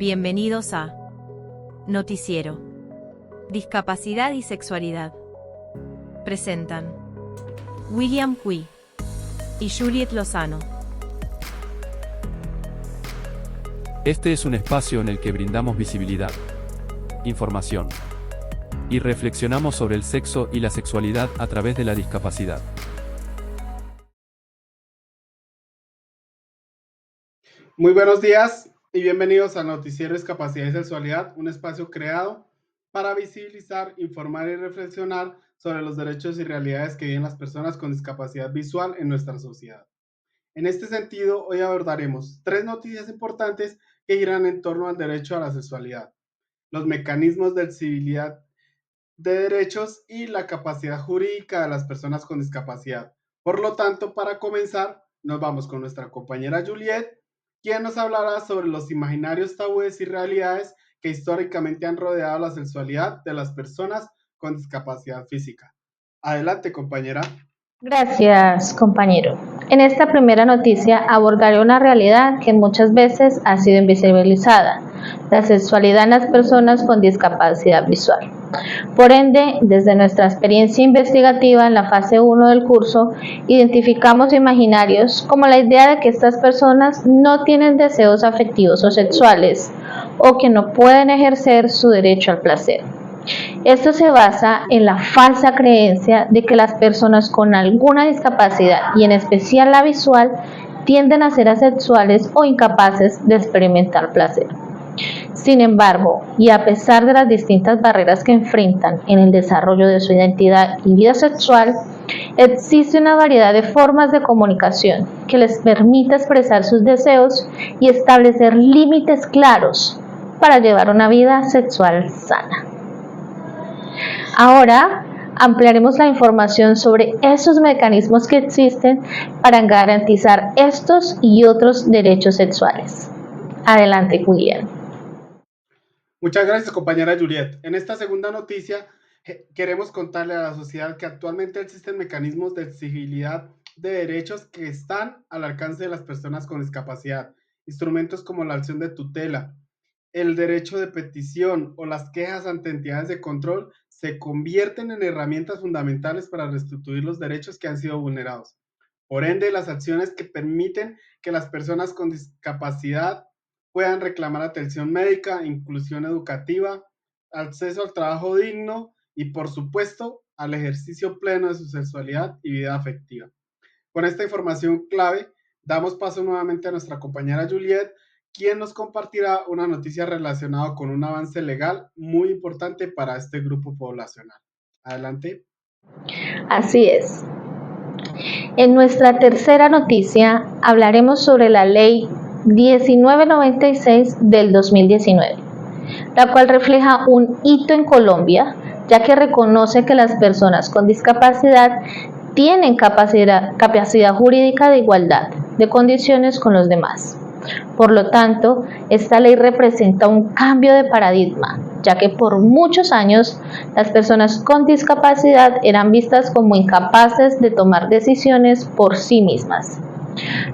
Bienvenidos a Noticiero. Discapacidad y sexualidad. Presentan William Cui y Juliet Lozano. Este es un espacio en el que brindamos visibilidad, información y reflexionamos sobre el sexo y la sexualidad a través de la discapacidad. Muy buenos días y bienvenidos a Noticiero Discapacidad y Sexualidad, un espacio creado para visibilizar, informar y reflexionar sobre los derechos y realidades que viven las personas con discapacidad visual en nuestra sociedad. En este sentido, hoy abordaremos 3 noticias importantes que giran en torno al derecho a la sexualidad, los mecanismos de civilidad de derechos y la capacidad jurídica de las personas con discapacidad. Por lo tanto, para comenzar, nos vamos con nuestra compañera Juliet, quien nos hablará sobre los imaginarios, tabúes y realidades que históricamente han rodeado la sexualidad de las personas con discapacidad física. Adelante, compañera. Gracias, compañero. En esta primera noticia abordaré una realidad que muchas veces ha sido invisibilizada, la sexualidad en las personas con discapacidad visual. Por ende, desde nuestra experiencia investigativa en la fase 1 del curso, identificamos imaginarios como la idea de que estas personas no tienen deseos afectivos o sexuales, o que no pueden ejercer su derecho al placer. Esto se basa en la falsa creencia de que las personas con alguna discapacidad, y en especial la visual, tienden a ser asexuales o incapaces de experimentar placer. Sin embargo, y a pesar de las distintas barreras que enfrentan en el desarrollo de su identidad y vida sexual, existe una variedad de formas de comunicación que les permite expresar sus deseos y establecer límites claros para llevar una vida sexual sana. Ahora ampliaremos la información sobre esos mecanismos que existen para garantizar estos y otros derechos sexuales. Adelante, William. Muchas gracias, compañera Juliet. En esta segunda noticia queremos contarle a la sociedad que actualmente existen mecanismos de exigibilidad de derechos que están al alcance de las personas con discapacidad. Instrumentos como la acción de tutela, el derecho de petición o las quejas ante entidades de control se convierten en herramientas fundamentales para restituir los derechos que han sido vulnerados. Por ende, las acciones que permiten que las personas con discapacidad puedan reclamar atención médica, inclusión educativa, acceso al trabajo digno y, por supuesto, al ejercicio pleno de su sexualidad y vida afectiva. Con esta información clave, damos paso nuevamente a nuestra compañera Juliet, quien nos compartirá una noticia relacionada con un avance legal muy importante para este grupo poblacional. Adelante. Así es. En nuestra tercera noticia hablaremos sobre la Ley 1996 del 2019, la cual refleja un hito en Colombia, ya que reconoce que las personas con discapacidad tienen capacidad jurídica de igualdad de condiciones con los demás. Por lo tanto, esta ley representa un cambio de paradigma, ya que por muchos años las personas con discapacidad eran vistas como incapaces de tomar decisiones por sí mismas,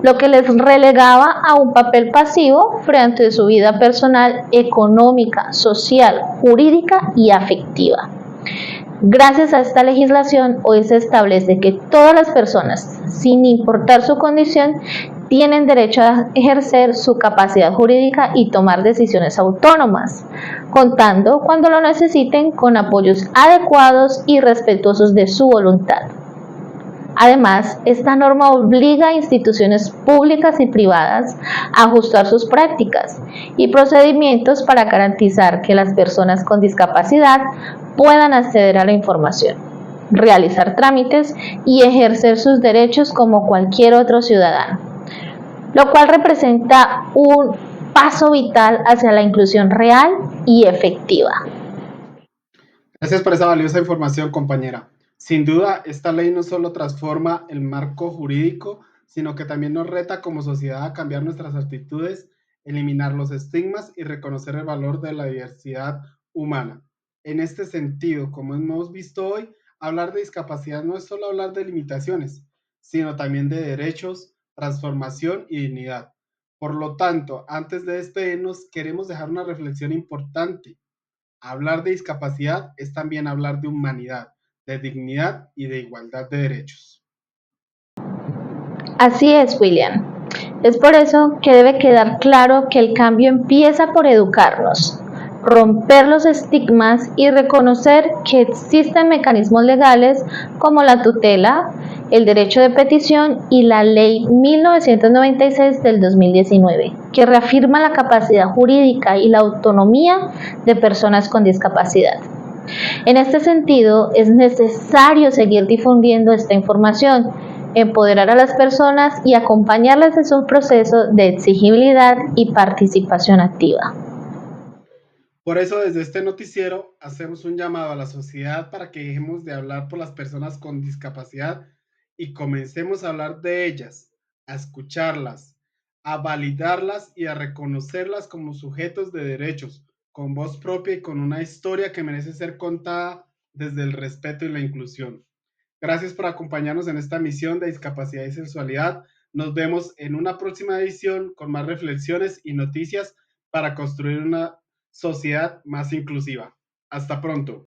lo que les relegaba a un papel pasivo frente a su vida personal, económica, social, jurídica y afectiva. Gracias a esta legislación, hoy se establece que todas las personas, sin importar su condición, tienen derecho a ejercer su capacidad jurídica y tomar decisiones autónomas, contando cuando lo necesiten con apoyos adecuados y respetuosos de su voluntad. Además, esta norma obliga a instituciones públicas y privadas a ajustar sus prácticas y procedimientos para garantizar que las personas con discapacidad puedan acceder a la información, realizar trámites y ejercer sus derechos como cualquier otro ciudadano, lo cual representa un paso vital hacia la inclusión real y efectiva. Gracias por esa valiosa información, compañera. Sin duda, esta ley no solo transforma el marco jurídico, sino que también nos reta como sociedad a cambiar nuestras actitudes, eliminar los estigmas y reconocer el valor de la diversidad humana. En este sentido, como hemos visto hoy, hablar de discapacidad no es solo hablar de limitaciones, sino también de derechos, transformación y dignidad. Por lo tanto, antes de despedirnos, queremos dejar una reflexión importante. Hablar de discapacidad es también hablar de humanidad, de dignidad y de igualdad de derechos. Así es, William. Es por eso que debe quedar claro que el cambio empieza por educarnos, romper los estigmas y reconocer que existen mecanismos legales como la tutela, el derecho de petición y la Ley 1996 del 2019, que reafirma la capacidad jurídica y la autonomía de personas con discapacidad. En este sentido, es necesario seguir difundiendo esta información, empoderar a las personas y acompañarlas en su proceso de exigibilidad y participación activa. Por eso, desde este noticiero, hacemos un llamado a la sociedad para que dejemos de hablar por las personas con discapacidad y comencemos a hablar de ellas, a escucharlas, a validarlas y a reconocerlas como sujetos de derechos, con voz propia y con una historia que merece ser contada desde el respeto y la inclusión. Gracias por acompañarnos en esta misión de discapacidad y sensualidad. Nos vemos en una próxima edición con más reflexiones y noticias para construir una sociedad más inclusiva. Hasta pronto.